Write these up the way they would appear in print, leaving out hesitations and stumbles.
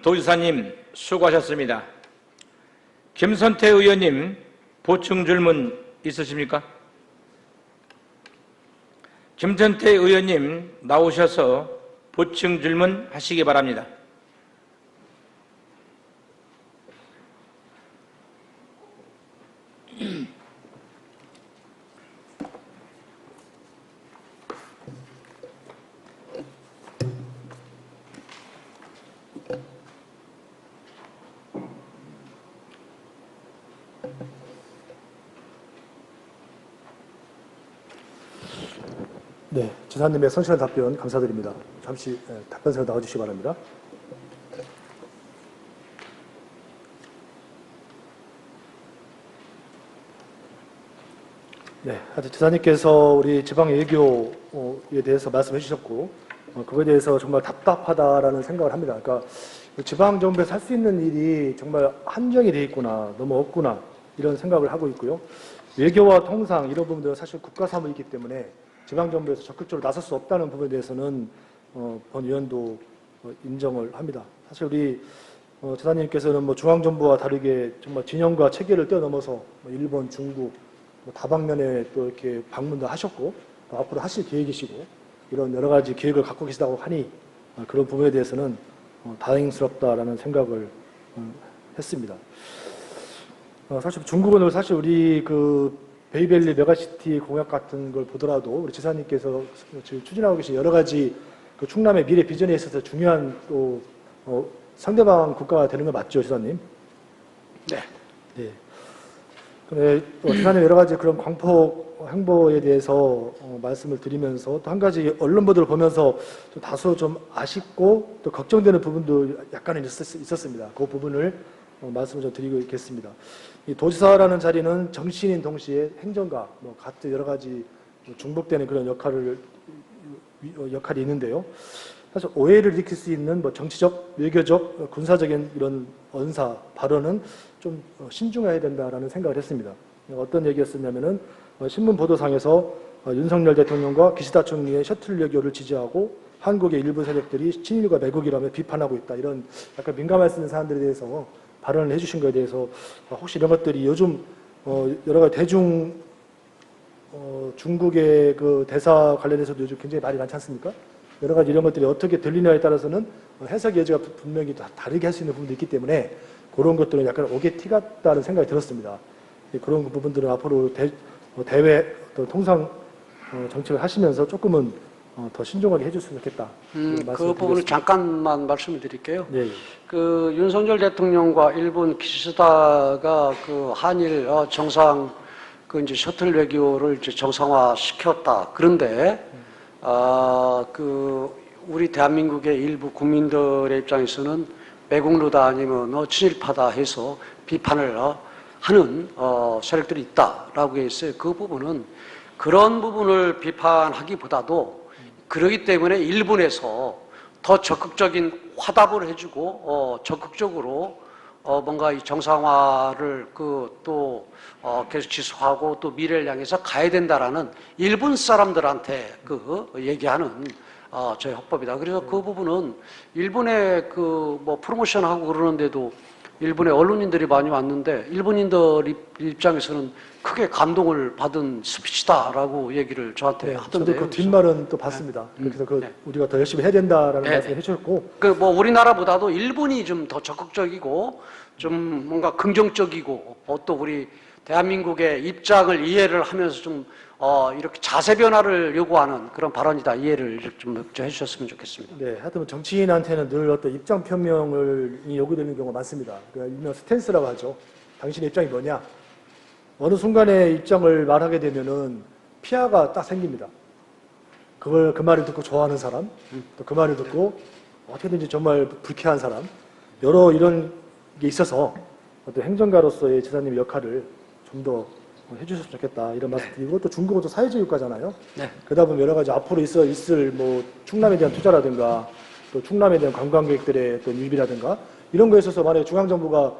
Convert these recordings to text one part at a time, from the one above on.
도지사님 수고하셨습니다. 김선태 의원님 보충 질문 있으십니까? 김선태 의원님 나오셔서 보충 질문 하시기 바랍니다. 네, 지사님의 성실한 답변 감사드립니다. 잠시 답변서로 나와주시기 바랍니다. 네, 아직 지사님께서 우리 지방외교에 대해서 말씀해 주셨고 그거에 대해서 정말 답답하다라는 생각을 합니다. 그러니까 지방정부에서 할 수 있는 일이 정말 한정이 되어 있구나, 너무 없구나 이런 생각을 하고 있고요. 외교와 통상 이런 부분들은 사실 국가 사무이기 때문에 지방정부에서 적극적으로 나설 수 없다는 부분에 대해서는 본 의원도 인정을 합니다. 사실 우리 지사님께서는 뭐 중앙정부와 다르게 정말 진영과 체계를 뛰어넘어서 일본, 중국, 다방면에 또 이렇게 방문도 하셨고 또 앞으로 하실 계획이시고 이런 여러 가지 계획을 갖고 계시다고 하니 그런 부분에 대해서는 다행스럽다라는 생각을 했습니다. 사실 중국은 사실 우리 그 베이밸리 메가시티 공약 같은 걸 보더라도 우리 지사님께서 지금 추진하고 계신 여러 가지 그 충남의 미래 비전에 있어서 중요한 또 상대방 국가가 되는 거 맞죠, 지사님? 네. 네. 근데 또 지사님 여러 가지 그런 광폭 행보에 대해서 말씀을 드리면서 또 한 가지 언론 보도를 보면서 좀 다소 좀 아쉽고 또 걱정되는 부분도 약간은 있었습니다. 그 부분을 말씀을 좀 드리고 있겠습니다. 이 도지사라는 자리는 정치인인 동시에 행정가, 같은 여러 가지 중복되는 그런 역할이 있는데요. 사실 오해를 일으킬 수 있는 정치적, 외교적, 군사적인 이런 언사, 발언은 좀 신중해야 된다라는 생각을 했습니다. 어떤 얘기였었냐면은 신문 보도상에서 윤석열 대통령과 기시다 총리의 셔틀 외교를 지지하고 한국의 일부 세력들이 친일과 매국이라며 비판하고 있다. 이런 약간 민감할 수 있는 사안들에 대해서 발언을 해주신 것에 대해서 혹시 이런 것들이 요즘 여러 가지 중국의 그 대사 관련해서도 요즘 굉장히 말이 많지 않습니까? 여러 가지 이런 것들이 어떻게 들리냐에 따라서는 해석 여지가 분명히 다르게 할 수 있는 부분도 있기 때문에 그런 것들은 약간 오게 티 같다는 생각이 들었습니다. 그런 부분들은 앞으로 대외 통상 정책을 하시면서 조금은 더 신중하게 해줬으면 좋겠다. 그 부분을 잠깐만 말씀을 드릴게요. 네. 그 윤석열 대통령과 일본 기시다가 그 한일 정상 그 이제 셔틀 외교를 이제 정상화 시켰다. 그런데 그 우리 대한민국의 일부 국민들의 입장에서는 매국노다 아니면 친일파다 해서 비판을 하는 세력들이 있다라고 했어요. 그 부분은 그런 부분을 비판하기보다도 그러기 때문에 일본에서 더 적극적인 화답을 해주고 적극적으로 뭔가 이 정상화를 계속 지속하고 또 미래를 향해서 가야 된다라는 일본 사람들한테 얘기하는 저희 헌법이다. 그래서 그 부분은 일본에 프로모션하고 그러는데도 일본의 언론인들이 많이 왔는데 일본인들 입장에서는 크게 감동을 받은 스피치다라고 얘기를 저한테 하던데. 저도 그 뒷말은 또 봤습니다. 그래서 우리가 더 열심히 해야 된다라는 말씀을 해주셨고. 우리나라보다도 일본이 좀 더 적극적이고 좀 뭔가 긍정적이고 또 우리 대한민국의 입장을 이해를 하면서 좀 이렇게 자세 변화를 요구하는 그런 발언이다. 이해를 좀 해주셨으면 좋겠습니다. 네, 하여튼 정치인한테는 늘 어떤 입장 표명을 요구되는 경우가 많습니다. 일명 스탠스라고 하죠. 당신의 입장이 뭐냐? 어느 순간에 입장을 말하게 되면은 피하가 딱 생깁니다. 그 말을 듣고 좋아하는 사람, 또 그 말을 듣고 어떻게든지 정말 불쾌한 사람, 여러 이런 게 있어서 어떤 행정가로서의 지사님의 역할을 좀 더 해주셨으면 좋겠다 이런 말씀 드리고 또 중국은 또 사회주의 국가잖아요. 네. 그러다 보면 여러 가지 앞으로 있을 충남에 대한 투자라든가 또 충남에 대한 관광객들의 어떤 유입이라든가 이런 거에 있어서 만약에 중앙정부가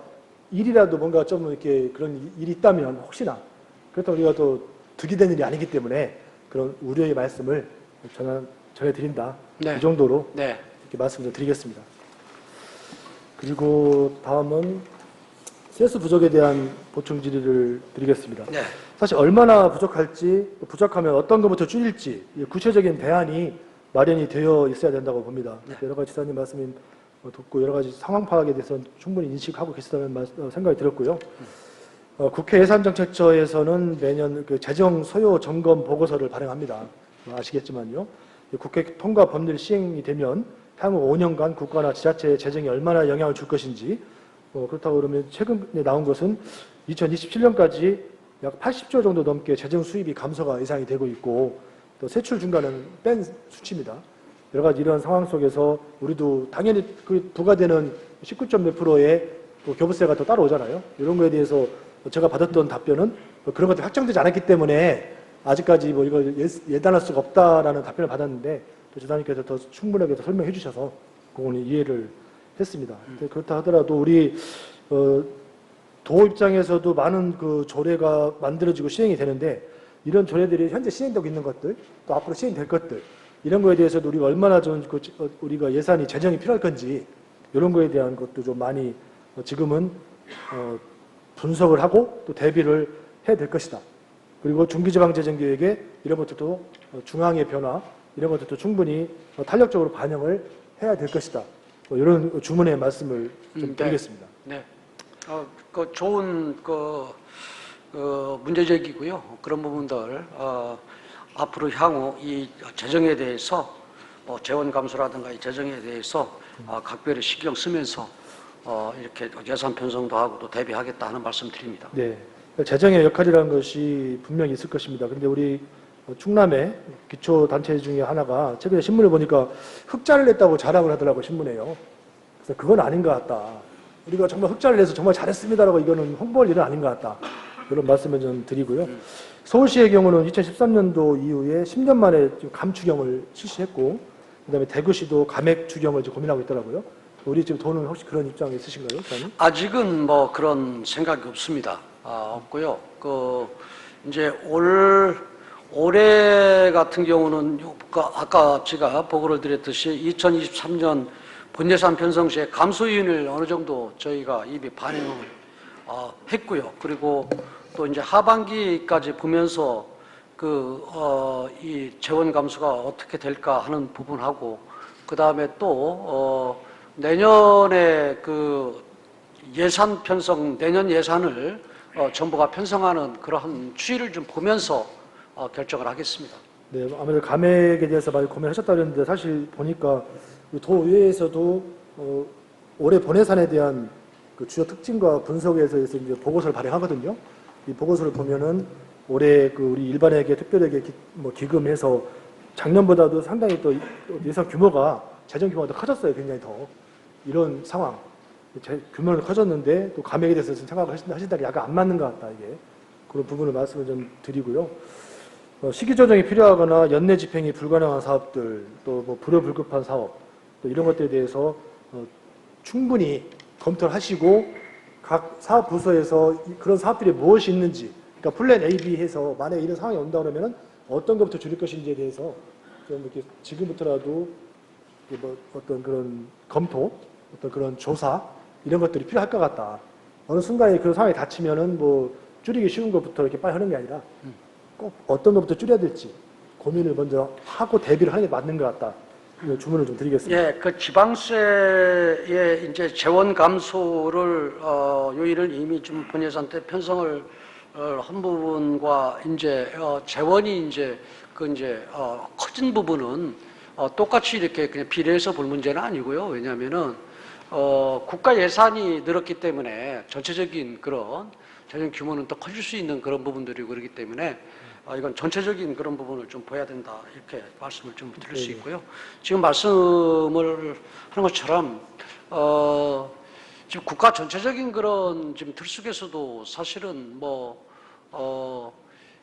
일이라도 뭔가 좀 이렇게 그런 일이 있다면 혹시나 그렇다고 우리가 또 득이 되는 일이 아니기 때문에 그런 우려의 말씀을 전해드린다. 네. 이 정도로 네. 이렇게 말씀을 드리겠습니다. 그리고 다음은 세수 부족에 대한 보충 질의를 드리겠습니다. 네. 사실 얼마나 부족할지, 또 부족하면 어떤 것부터 줄일지 이 구체적인 대안이 마련이 되어 있어야 된다고 봅니다. 여러 가지 지사님 말씀 듣고 여러 가지 상황 파악에 대해서 충분히 인식하고 계시다는 생각이 들었고요. 국회 예산정책처에서는 매년 그 재정 소요 점검 보고서를 발행합니다. 아시겠지만요. 국회 통과 법률 시행이 되면 향후 5년간 국가나 지자체의 재정에 얼마나 영향을 줄 것인지, 그렇다고 그러면 최근에 나온 것은 2027년까지 약 80조 정도 넘게 재정 수입이 감소가 예상이 되고 있고, 또 세출 중간은 뺀 수치입니다. 여러 가지 이런 상황 속에서 우리도 당연히 그 부과되는 19점 몇 프로의 또 교부세가 더 따라오잖아요. 이런 거에 대해서 제가 받았던 답변은 그런 것들이 확정되지 않았기 때문에 아직까지 뭐 이걸 예단할 수가 없다라는 답변을 받았는데, 또 지사님께서 더 충분하게 더 설명해 주셔서 그거는 이해를 했습니다. 그렇다 하더라도 우리 도 입장에서도 많은 그 조례가 만들어지고 시행이 되는데, 이런 조례들이 현재 시행되고 있는 것들, 또 앞으로 시행될 것들, 이런 거에 대해서도 우리가 얼마나 좀 우리가 예산이 재정이 필요할 건지, 이런 거에 대한 것도 좀 많이 지금은 분석을 하고 또 대비를 해야 될 것이다. 그리고 중기지방재정계획에 이런 것들도 중앙의 변화, 이런 것들도 충분히 탄력적으로 반영을 해야 될 것이다. 이런 주문의 말씀을 좀 드리겠습니다. 네. 그 좋은 문제제기고요. 그런 부분들 앞으로 향후 이 재정에 대해서 재원 감소라든가 이 재정에 대해서 각별히 신경 쓰면서 이렇게 예산 편성도 하고 또 대비하겠다 하는 말씀 드립니다. 네. 재정의 역할이라는 것이 분명히 있을 것입니다. 그런데 우리 충남의 기초단체 중에 하나가 최근에 신문을 보니까 흑자를 냈다고 자랑을 하더라고요, 신문에요. 그래서 그건 아닌 것 같다. 우리가 정말 흑자를 내서 정말 잘했습니다라고 이거는 홍보할 일은 아닌 것 같다. 이런 말씀을 좀 드리고요. 서울시의 경우는 2013년도 이후에 10년 만에 감추경을 실시했고, 그다음에 대구시도 감액 추경을 지금 고민하고 있더라고요. 우리 지금 도는 혹시 그런 입장이 있으신가요, 사장님? 아직은 뭐 그런 생각이 없습니다. 없고요. 이제 올해 같은 경우는 아까 제가 보고를 드렸듯이 2023년 본예산 편성 시에 감소 요인을 어느 정도 저희가 이미 반영을 했고요. 그리고 또 이제 하반기까지 보면서 이 재원 감소가 어떻게 될까 하는 부분하고, 그 다음에 또 내년에 그 예산 편성, 내년 예산을 정부가 편성하는 그러한 추이를 좀 보면서 결정을 하겠습니다. 네, 아무래도 감액에 대해서 많이 고민하셨다 그랬는데, 사실 보니까 도의회에서도 올해 본예산에 대한 그 주요 특징과 분석에 대해서 이제 보고서를 발행하거든요. 이 보고서를 보면은 올해 그 우리 일반에게 특별하게 기금해서 작년보다도 상당히 또 예산 규모가, 재정 규모가 더 커졌어요. 굉장히 더. 이런 상황. 규모는 커졌는데 또 감액에 대해서 생각을 하신다는 게 약간 안 맞는 것 같다, 이게. 그런 부분을 말씀을 좀 드리고요. 시기 조정이 필요하거나 연내 집행이 불가능한 사업들, 또 뭐 불효불급한 사업, 또 이런 것들에 대해서 충분히 검토를 하시고 각 사업 부서에서 그런 사업들이 무엇이 있는지, 그러니까 플랜 A, B 해서 만약에 이런 상황이 온다 그러면 어떤 것부터 줄일 것인지에 대해서 좀 이렇게 지금부터라도 뭐 어떤 그런 검토, 어떤 그런 조사, 이런 것들이 필요할 것 같다. 어느 순간에 그런 상황이 닥치면은 뭐 줄이기 쉬운 것부터 이렇게 빨리 하는 게 아니라 꼭 어떤 것부터 줄여야 될지 고민을 먼저 하고 대비를 하는 게 맞는 것 같다. 주문을 좀 드리겠습니다. 예, 그 지방세의 이제 재원 감소를 요인을 이미 좀 본예산 때 편성을 한 부분과 이제 재원이 이제 커진 부분은 똑같이 이렇게 그냥 비례해서 볼 문제는 아니고요. 왜냐하면은 국가 예산이 늘었기 때문에 전체적인 그런 재정 규모는 또 커질 수 있는 그런 부분들이고 그렇기 때문에 이건 전체적인 그런 부분을 좀 봐야 된다, 이렇게 말씀을 좀 드릴 수 있고요. 지금 말씀을 하는 것처럼 지금 국가 전체적인 그런 지금 틀 속에서도 사실은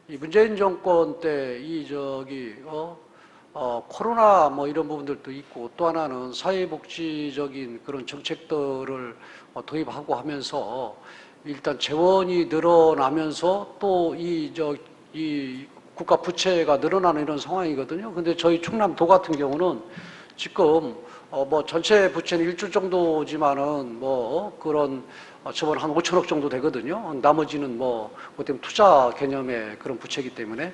이 문재인 정권 때 코로나 뭐 이런 부분들도 있고, 또 하나는 사회복지적인 그런 정책들을 도입하고 하면서 일단 재원이 늘어나면서 또 이 국가 부채가 늘어나는 이런 상황이거든요. 근데 저희 충남도 같은 경우는 지금 뭐 전체 부채는 1조 정도지만은 뭐 그런 저번 한 5천억 정도 되거든요. 나머지는 뭐 어떻게 투자 개념의 그런 부채이기 때문에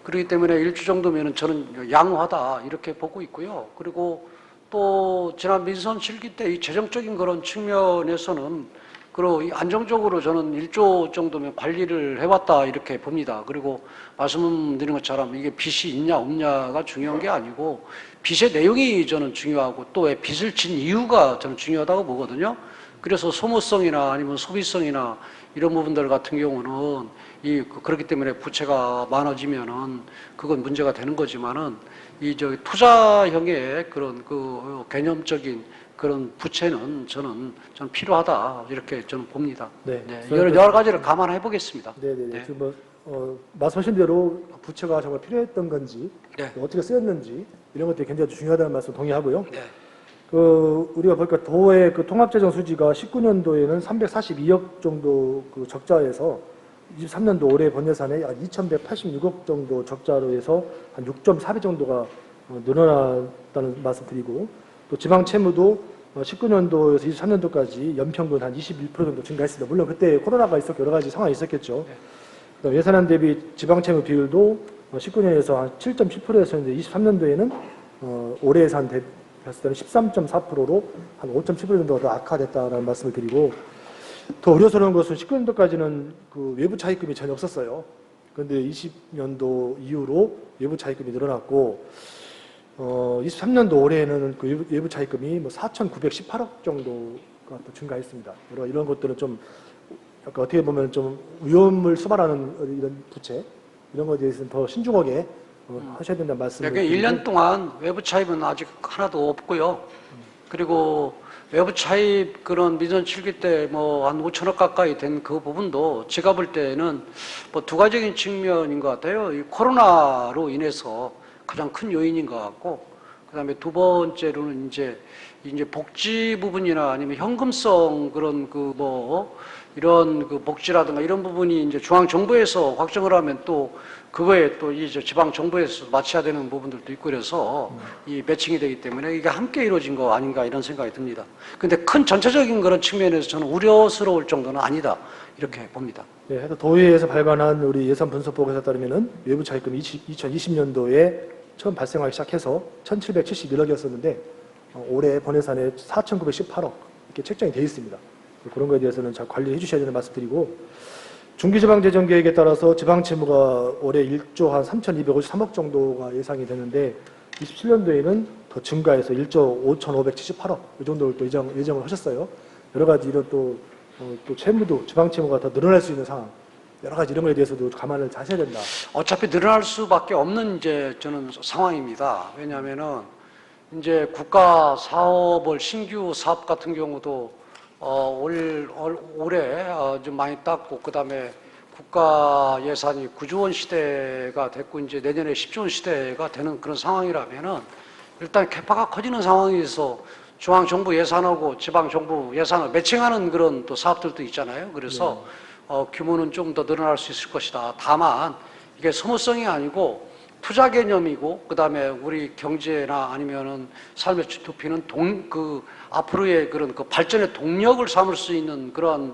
그렇기 때문에 1조 정도면은 저는 양호하다 이렇게 보고 있고요. 그리고 또 지난 민선 7기 때 이 재정적인 그런 측면에서는 그리고 안정적으로 저는 1조 정도면 관리를 해왔다 이렇게 봅니다. 그리고 말씀드린 것처럼 이게 빚이 있냐 없냐가 중요한 게 아니고 빚의 내용이 저는 중요하고 또 왜 빚을 진 이유가 저는 중요하다고 보거든요. 그래서 소모성이나 아니면 소비성이나 이런 부분들 같은 경우는 그렇기 때문에 부채가 많아지면은 그건 문제가 되는 거지만은 투자형의 그런 그 개념적인 그런 부채는 저는 필요하다 이렇게 저는 봅니다. 네. 여러 가지를 감안해 보겠습니다. 네네네. 지금 말씀하신 대로 부채가 정말 필요했던 건지 네. 어떻게 쓰였는지 이런 것들이 굉장히 중요하다는 말씀 동의하고요. 네. 우리가 보니까 도의 그 통합재정 수지가 19년도에는 342억 정도 그 적자에서 23년도 올해 본 예산에 2,186억 정도 적자로 해서 한 6.4배 정도가 늘어났다는 말씀 드리고 또 지방 채무도 19년도에서 23년도까지 연평균 한 21% 정도 증가했습니다. 물론 그때 코로나가 있었고 여러 가지 상황이 있었겠죠. 그다음 예산안 대비 지방 채무 비율도 19년에서 한 7.7%였었는데 23년도에는 올해 예산 대비 봤을 때는 13.4%로 한 5.7% 정도가 더 악화됐다는 말씀을 드리고 더 우려스러운 것은 19년도까지는 그 외부 차입금이 전혀 없었어요. 그런데 20년도 이후로 외부 차입금이 늘어났고 23년도 올해에는 그 외부 차입금이 뭐 4,918억 정도가 또 증가했습니다. 이런 것들은 좀 약간 어떻게 보면 좀 위험을 수반하는 이런 부채 이런 것에 대해서는 더 신중하게 하셔야 된다는 말씀을 그러니까 1년 동안 외부 차입은 아직 하나도 없고요. 그리고 외부 차입 그런 민선 7기 때 뭐 한 5천억 가까이 된 그 부분도 제가 볼 때는 뭐 두 가지적인 측면인 것 같아요. 이 코로나로 인해서 가장 큰 요인인 것 같고, 그다음에 두 번째로는 이제 복지 부분이나 아니면 현금성 그런 이런 그 복지라든가 이런 부분이 이제 중앙 정부에서 확정을 하면 또 그거에 또 이제 지방 정부에서 맞춰야 되는 부분들도 있고 그래서 이 매칭이 되기 때문에 이게 함께 이루어진 거 아닌가 이런 생각이 듭니다. 근데 큰 전체적인 그런 측면에서 저는 우려스러울 정도는 아니다 이렇게 봅니다. 네, 해서 도의회에서 발간한 우리 예산 분석 보고서에 따르면은 외부 차입금이 2020년도에 처음 발생하기 시작해서 1,771억이었었는데 올해 본예산에 4,918억 이렇게 책정이 되어 있습니다. 그런 거에 대해서는 잘 관리해 주셔야 되는 말씀드리고 중기지방재정계획에 따라서 지방채무가 올해 1조 한 3,253억 정도가 예상이 되는데 27년도에는 더 증가해서 1조 5,578억 이 정도를 또 예정을 하셨어요. 여러 가지 이런 또 채무도 지방채무가 더 늘어날 수 있는 상황 여러 가지 이런 거에 대해서도 감안을 하셔야 된다. 어차피 늘어날 수밖에 없는 이제 저는 상황입니다. 왜냐하면은 이제 국가 사업을 신규 사업 같은 경우도 올해 좀 많이 땄고 그다음에 국가 예산이 9조 원 시대가 됐고 이제 내년에 10조 원 시대가 되는 그런 상황이라면은 일단 캐파가 커지는 상황에서 중앙 정부 예산하고 지방 정부 예산을 매칭하는 그런 또 사업들도 있잖아요. 그래서 규모는 좀 더 늘어날 수 있을 것이다. 다만 이게 소모성이 아니고 투자 개념이고 그다음에 우리 경제나 아니면은 삶의 주토피는 앞으로의 그런 그 발전의 동력을 삼을 수 있는 그러한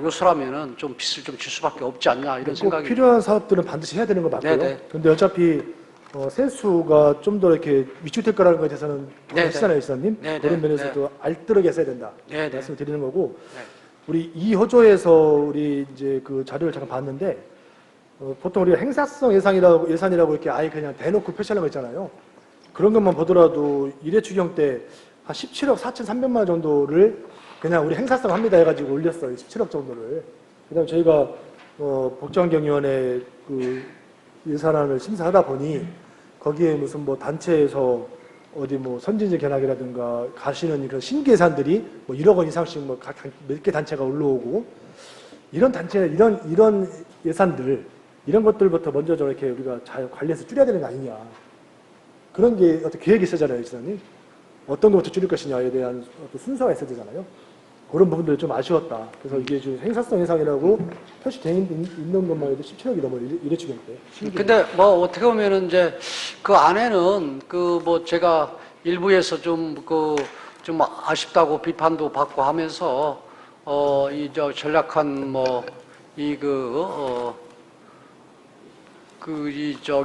요소라면은 좀 빚을 좀 줄 수밖에 없지 않냐 이런 생각이. 필요한 사업들은 반드시 해야 되는 거 맞고요. 네네. 근데 어차피 세수가 좀 더 이렇게 위축될 거라는 것에 대해서는 동의하시잖아요, 이사님. 네네. 그런 면에서도 네. 알뜰하게 써야 된다. 네네. 말씀을 드리는 거고. 네. 우리 이 호조에서 우리 이제 그 자료를 잠깐 봤는데 보통 우리가 행사성 예산이라고 이렇게 아예 그냥 대놓고 표시하는 거 있잖아요. 그런 것만 보더라도 1회 추경 때 한 17억 4,300만 원 정도를 그냥 우리 행사성 합니다 해가지고 올렸어요. 17억 정도를. 그다음에 저희가 복지환경위원회 그 예산안을 심사하다 보니 거기에 무슨 뭐 단체에서 어디 뭐 선진지 견학이라든가 가시는 그런 신규 예산들이 뭐 1억 원 이상씩 뭐 각 몇 개 단체가 올라오고 이런 단체 이런 예산들 이런 것들부터 먼저 저렇게 우리가 잘 관리해서 줄여야 되는 거 아니냐. 그런 게 어떤 계획이 있었잖아요, 지사님. 어떤 것부터 줄일 것이냐에 대한 어떤 순서가 있어야 되잖아요. 그런 부분들이 좀 아쉬웠다. 그래서 이게 좀 행사성 예산이라고 표시되어 있는 것만 해도 17억이 넘어요. 이래 추경 때. 근데 뭐 어떻게 보면은 이제 그 안에는 제가 일부에서 좀 아쉽다고 비판도 받고 하면서 이 전략한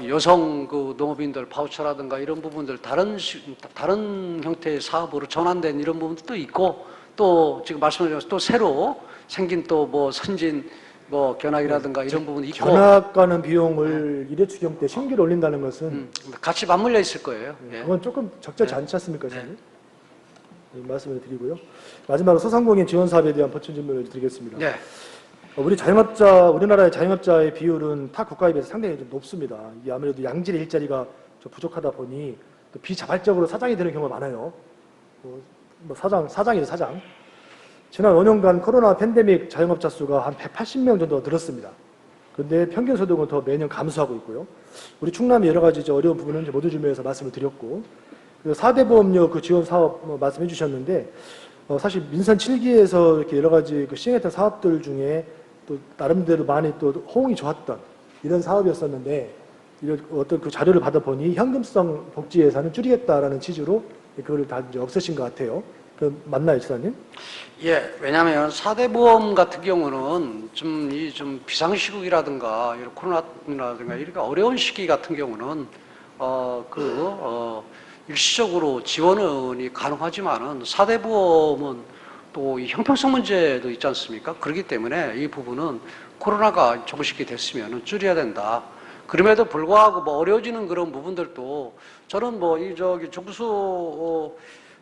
여성 농업인들 바우처라든가 이런 부분들 다른 형태의 사업으로 전환된 이런 부분도 있고, 또 지금 말씀하신 또 새로 생긴 또 선진 견학이라든가 이런 부분이 있고, 견학 가는 비용을 일회 추경 때 신규로 올린다는 것은 같이 맞물려 있을 거예요. 예. 그건 조금 적절치 않지 않습니까, 선생님? 말씀을 드리고요. 마지막으로 소상공인 지원 사업에 대한 보충 질문을 드리겠습니다. 네. 우리나라의 자영업자의 비율은 타 국가에 비해서 상당히 좀 높습니다. 이게 아무래도 양질의 일자리가 좀 부족하다 보니 또 비자발적으로 사장이 되는 경우가 많아요. 사장이죠, 사장. 지난 5년간 코로나 팬데믹 자영업자 수가 한 180명 정도 늘었습니다. 그런데 평균 소득은 더 매년 감소하고 있고요. 우리 충남이 여러 가지 어려운 부분은 모두 주면서 말씀을 드렸고, 4대 보험료 지원 사업 말씀해 주셨는데, 사실 민선 7기에서 이렇게 여러 가지 시행했던 사업들 중에 또 나름대로 많이 또 호응이 좋았던 이런 사업이었었는데, 이런 어떤 자료를 받아보니 현금성 복지 예산을 줄이겠다라는 취지로 그거를 다 이제 없애신 것 같아요. 맞나요, 지사님? 예, 왜냐하면 4대 보험 같은 경우는 좀 비상시국이라든가 이런 코로나라든가 이렇게 어려운 시기 같은 경우는 일시적으로 지원이 가능하지만은 4대 보험은 또 이 형평성 문제도 있지 않습니까? 그렇기 때문에 이 부분은 코로나가 조금씩 됐으면 줄여야 된다. 그럼에도 불구하고 어려워지는 그런 부분들도 저는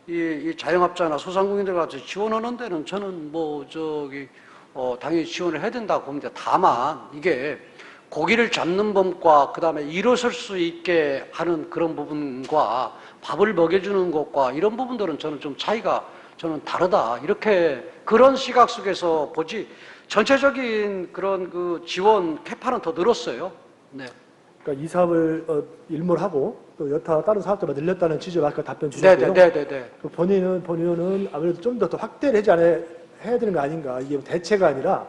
이 자영업자나 소상공인들 같이 지원하는 데는 저는 당연히 지원을 해야 된다고 봅니다. 다만 이게 고기를 잡는 법과 그다음에 일어설 수 있게 하는 그런 부분과 밥을 먹여주는 것과 이런 부분들은 저는 좀 차이가 다르다. 그런 시각 속에서 보지, 전체적인 그런 지원 캐파는 더 늘었어요. 네. 그러니까 이 사업을 일몰하고 또 여타 다른 사업들을 늘렸다는 취지로 아까 답변 주셨고요. 네네네. 본의원은 아무래도 좀 더 확대를 해야 되는 거 아닌가, 이게 대체가 아니라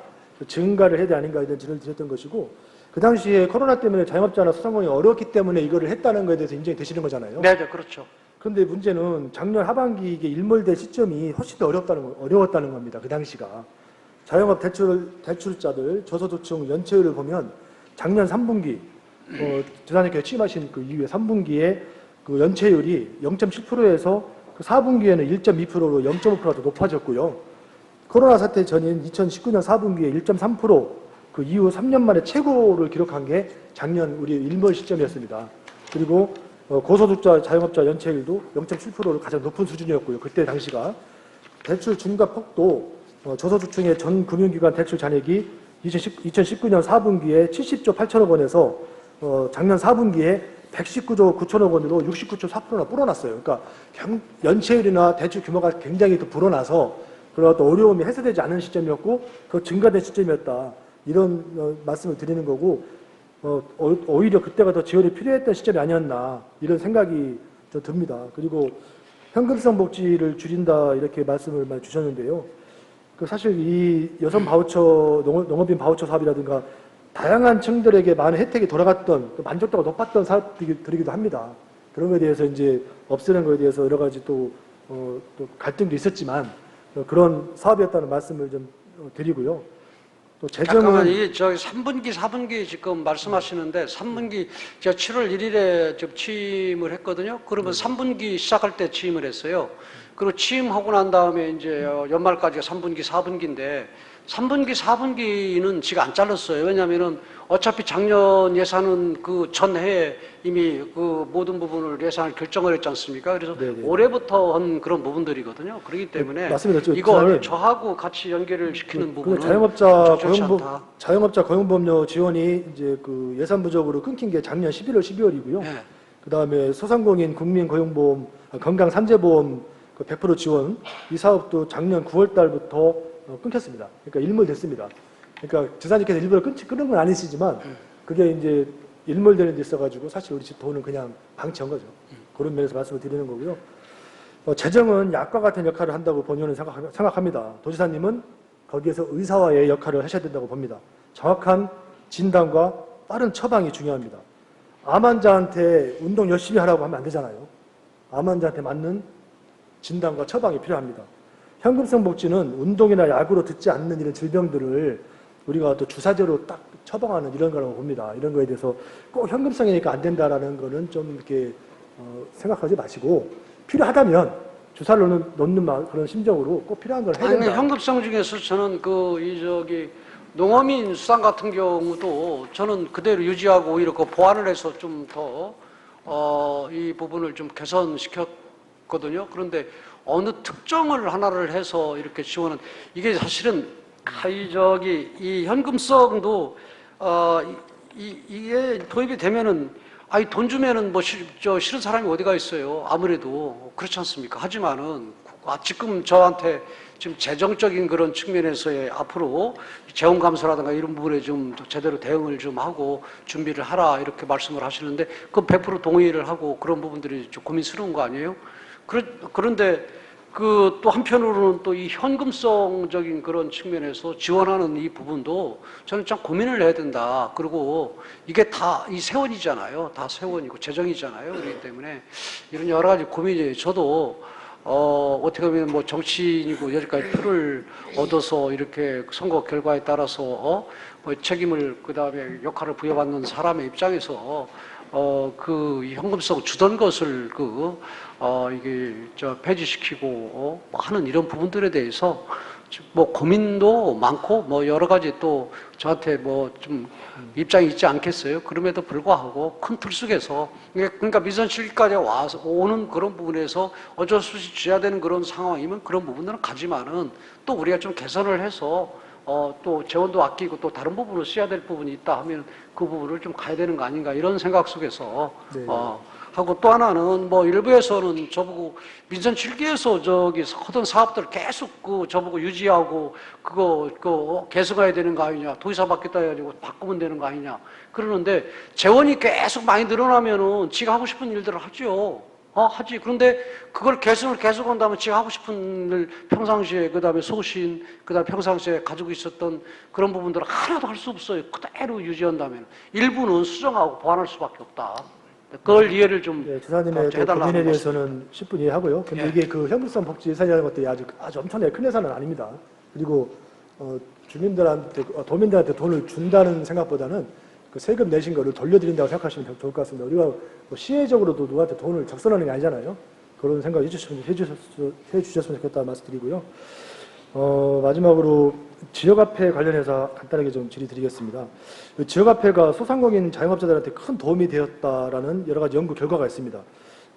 증가를 해야 되는 아닌가 이런 질문을 드렸던 것이고, 그 당시에 코로나 때문에 자영업자나 소상공인이 어렵기 때문에 이거를 했다는 것에 대해서 인정이 되시는 거잖아요. 네, 그렇죠. 그런데 문제는 작년 하반기 이게 일몰될 시점이 훨씬 더 어려웠다는 겁니다. 그 당시가. 자영업 대출자들 저소득층 연체율을 보면 작년 3분기 지사님께서 취임하신 그 이후에 3분기에 그 연체율이 0.7%에서 그 4분기에는 1.2%로 0.5%가 더 높아졌고요. 코로나 사태 전인 2019년 4분기에 1.3%, 그 이후 3년 만에 최고를 기록한 게 작년 우리 일몰 시점이었습니다. 그리고 고소득자 자영업자 연체율도 0.7%로 가장 높은 수준이었고요. 그때 당시가 대출 증가 폭도 저소득층의 전 금융기관 대출 잔액이 2019년 4분기에 70조 8천억 원에서 작년 4분기에 119조 9천억 원으로 69조 4%나 불어났어요. 그러니까 연체율이나 대출 규모가 굉장히 또 불어나서 그런 어떤 어려움이 해소되지 않은 시점이었고 더 증가된 시점이었다. 이런 말씀을 드리는 거고, 오히려 그때가 더 지원이 필요했던 시점이 아니었나 이런 생각이 좀 듭니다. 그리고 현금성 복지를 줄인다 이렇게 말씀을 많이 주셨는데요. 사실 이 여성 바우처, 농업인 바우처 사업이라든가 다양한 층들에게 많은 혜택이 돌아갔던, 또 만족도가 높았던 사업들이기도 합니다. 그런 것에 대해서 이제 없애는 것에 대해서 여러 가지 또 갈등도 있었지만 그런 사업이었다는 말씀을 좀 드리고요. 또 잠깐만, 이게 3분기, 4분기 지금 말씀하시는데 3분기 제가 7월 1일에 좀 취임을 했거든요. 그러면 3분기 시작할 때 취임을 했어요. 그리고 취임하고 난 다음에 이제 연말까지가 3분기, 4분기인데 3분기, 4분기는 지가 안 잘랐어요. 왜냐하면은 어차피 작년 예산은 그 전해에 이미 그 모든 부분을 예산을 결정을 했지 않습니까? 그래서 네네. 올해부터 한 그런 부분들이거든요. 그렇기 때문에 맞습니다. 이거 저하고 같이 연계를 시키는 부분은 자영업자 고용보험료 지원이 이제 그 예산 부족으로 끊긴 게 작년 11월, 12월이고요. 네. 그 다음에 소상공인 국민고용보험, 건강산재보험 100% 지원, 이 사업도 작년 9월 달부터 끊겼습니다. 그러니까 일몰됐습니다. 그러니까 지사님께서 일부러 끊은 건 아니시지만 그게 이제 일몰되는 데 있어가지고 사실 우리 집 돈은 그냥 방치한 거죠. 그런 면에서 말씀을 드리는 거고요. 재정은 약과 같은 역할을 한다고 본의원은 생각합니다. 도지사님은 거기에서 의사와의 역할을 하셔야 된다고 봅니다. 정확한 진단과 빠른 처방이 중요합니다. 암 환자한테 운동 열심히 하라고 하면 안 되잖아요. 암 환자한테 맞는 진단과 처방이 필요합니다. 현금성 복지는 운동이나 야구로 듣지 않는 이런 질병들을 우리가 또 주사제로 딱 처방하는 이런 거라고 봅니다. 이런 거에 대해서 꼭 현금성이니까 안 된다라는 거는 좀 이렇게 생각하지 마시고 필요하다면 주사를 놓는 그런 심정으로 꼭 필요한 걸 해야 아니, 된다. 현금성 중에서 저는 농어민 수당 같은 경우도 저는 그대로 유지하고 오히려 그 보완을 해서 좀 더, 이 부분을 좀 개선시켰거든요. 그런데 어느 특정을 하나를 해서 이렇게 지원은, 이게 사실은, 이 현금성도, 이게 도입이 되면은, 돈 주면은 싫은 사람이 어디가 있어요. 아무래도. 그렇지 않습니까? 하지만은, 지금 저한테 지금 재정적인 그런 측면에서의 앞으로 재원 감소라든가 이런 부분에 좀 제대로 대응을 좀 하고 준비를 하라 이렇게 말씀을 하시는데 그건 100% 동의를 하고 그런 부분들이 좀 고민스러운 거 아니에요? 그런데 또 한편으로는 또 이 현금성적인 그런 측면에서 지원하는 이 부분도 저는 참 고민을 해야 된다. 그리고 이게 다 이 세원이잖아요. 다 세원이고 재정이잖아요. 그렇기 때문에 이런 여러 가지 고민이 저도 어떻게 보면 뭐 정치인이고 여기까지 표를 얻어서 이렇게 선거 결과에 따라서 뭐 책임을 그다음에 역할을 부여받는 사람의 입장에서 그 현금성 주던 것을 이게 폐지시키고 하는 이런 부분들에 대해서 뭐 고민도 많고 뭐 여러 가지 또 저한테 뭐 좀 입장이 있지 않겠어요? 그럼에도 불구하고 큰 틀 속에서 그러니까 미선실기까지 오는 그런 부분에서 어쩔 수 없이 쥐어야 되는 그런 상황이면 그런 부분들은 가지만은 또 우리가 좀 개선을 해서 또 재원도 아끼고 또 다른 부분으로 써야 될 부분이 있다 하면 그 부분을 좀 가야 되는 거 아닌가 이런 생각 속에서 네. 하고 또 하나는 뭐 일부에서는 저보고 민선 7기에서 하던 사업들을 계속 저보고 유지하고 그거 개선해야 되는 거 아니냐, 도의사 받겠다 해가지고 바꾸면 되는 거 아니냐 그러는데 재원이 계속 많이 늘어나면은 지가 하고 싶은 일들을 하죠. 하지. 그런데 그걸 개선을 계속 한다면 지가 하고 싶은 일 평상시에 그다음에 소신 그다음에 평상시에 가지고 있었던 그런 부분들을 하나도 할 수 없어요. 그대로 유지한다면 일부는 수정하고 보완할 수밖에 없다. 그걸 이해를 좀 주사님의 고민에 대해서는 10분 이해하고요. 근데 이게 그 현금성 복지 예산이라는 것들이 아주 엄청나게 큰 예산은 아닙니다. 그리고 주민들한테 도민들한테 돈을 준다는 생각보다는 그 세금 내신 거를 돌려드린다고 생각하시면 좋을 것 같습니다. 우리가 뭐 시혜적으로도 누구한테 돈을 적선하는 게 아니잖아요. 그런 생각 해주셨으면 좋겠다는 말씀 드리고요. 마지막으로 지역화폐 관련해서 간단하게 좀 질의드리겠습니다. 지역화폐가 소상공인 자영업자들한테 큰 도움이 되었다라는 여러 가지 연구 결과가 있습니다.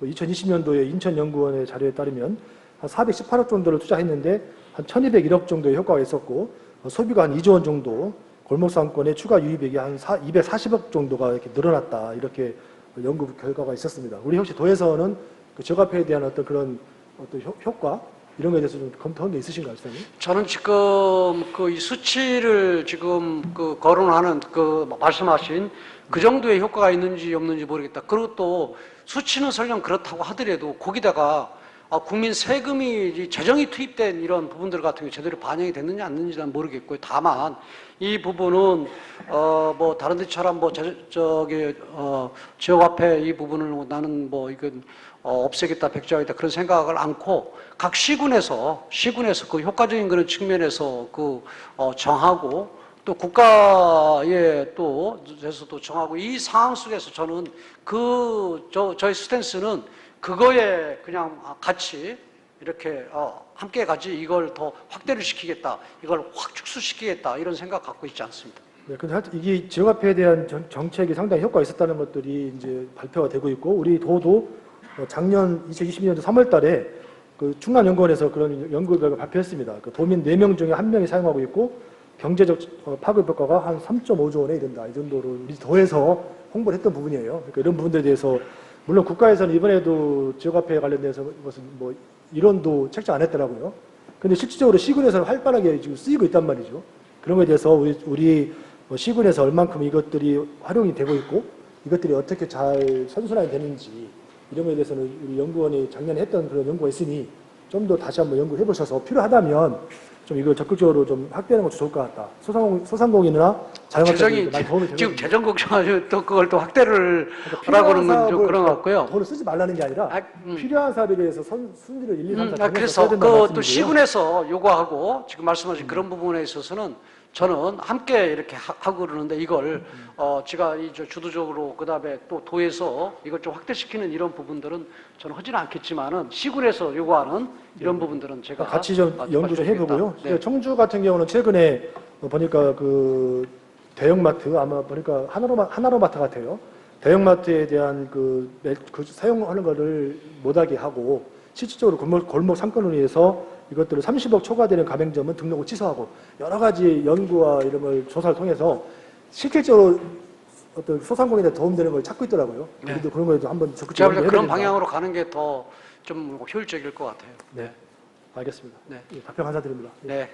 2020년도에 인천연구원의 자료에 따르면 한 418억 정도를 투자했는데 한 1201억 정도의 효과가 있었고 소비가 한 2조 원 정도, 골목상권의 추가 유입액이 한 240억 정도가 이렇게 늘어났다 이렇게 연구 결과가 있었습니다. 우리 혹시 도에서는 그 지역화폐에 대한 어떤 그런 효과 이런 거에 대해서 좀 검토한 게 있으신가요, 선생님? 저는 지금 이 수치를 지금 거론하는 말씀하신 그 정도의 효과가 있는지 없는지 모르겠다. 그리고 또 수치는 설령 그렇다고 하더라도 거기다가 국민 세금이 재정이 투입된 이런 부분들 같은 게 제대로 반영이 됐는지 안 됐는지는 모르겠고요. 다만 이 부분은 뭐 다른 데처럼 뭐 지역화폐 이 부분을 나는 뭐 이건 없애겠다, 백지화하겠다 그런 생각을 않고 각 시군에서 그 효과적인 그런 측면에서 정하고 또 국가에 에서도 정하고 이 상황 속에서 저는 저희 스탠스는 그거에 그냥 같이 이렇게 함께 같이 이걸 더 확대를 시키겠다, 이걸 확 축소시키겠다 이런 생각 갖고 있지 않습니다. 네, 근데 이게 지역화폐에 대한 정책이 상당히 효과가 있었다는 것들이 이제 발표가 되고 있고 우리 도도 작년 2022년도 3월 달에 그 충남연구원에서 그런 연구 결과 발표했습니다. 그 도민 4명 중에 1명이 사용하고 있고 경제적 파급 효과가 한 3.5조 원에 이른다. 이 정도로 우리 도에서 홍보를 했던 부분이에요. 그러니까 이런 부분들에 대해서 물론 국가에서는 이번에도 지역화폐에 관련돼서 무슨 뭐 이론도 책정 안 했더라고요. 근데 실질적으로 시군에서는 활발하게 지금 쓰이고 있단 말이죠. 그런 거에 대해서 우리 시군에서 얼만큼 이것들이 활용이 되고 있고 이것들이 어떻게 잘 선순환이 되는지 이런 거에 대해서는 우리 연구원이 작년에 했던 그런 연구가 있으니 좀 더 다시 한번 연구해 보셔서 필요하다면 좀 이거 적극적으로 좀 확대하는 것도 좋을 것 같다. 소상공인이나 자영업자들이 많이 도움이 되거든요. 지금 재정 걱정하시면 또 그걸 또 확대를 그러니까 하라고 필요한 하는 건 좀 사업을 그런 것 같고요. 돈을 쓰지 말라는 게 아니라 아, 필요한 사업에 대해서 순위를 1, 2, 3, 4 정해서 그래서 써야 된다는 그 또 말씀이고요. 시군에서 요구하고 지금 말씀하신 그런 부분에 있어서는 저는 함께 이렇게 하고 그러는데 이걸 제가 주도적으로 그다음에 또 도에서 이걸 좀 확대시키는 이런 부분들은 저는 하지는 않겠지만은 시군에서 요구하는 이런 부분들은 제가 같이 좀 연구 좀 해보고요. 네. 청주 같은 경우는 최근에 보니까 그 대형마트 아마 보니까 하나로마트 같아요. 대형마트에 대한 그 사용하는 거를 못하게 하고 실질적으로 골목 상권을 위해서 이것들을 30억 초과되는 가맹점은 등록을 취소하고 여러 가지 연구와 이런 걸 조사를 통해서 실질적으로 어떤 소상공인에 도움되는 걸 찾고 있더라고요. 네. 우리도 그런 거에도 한번 제가 적극적으로 볼 때 해야 그런 된다. 방향으로 가는 게 더 좀 효율적일 것 같아요. 네, 알겠습니다. 네. 예, 답변 감사드립니다. 네.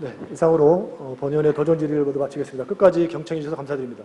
네, 이상으로 본위원의 도전 질의를 모두 마치겠습니다. 끝까지 경청해 주셔서 감사드립니다.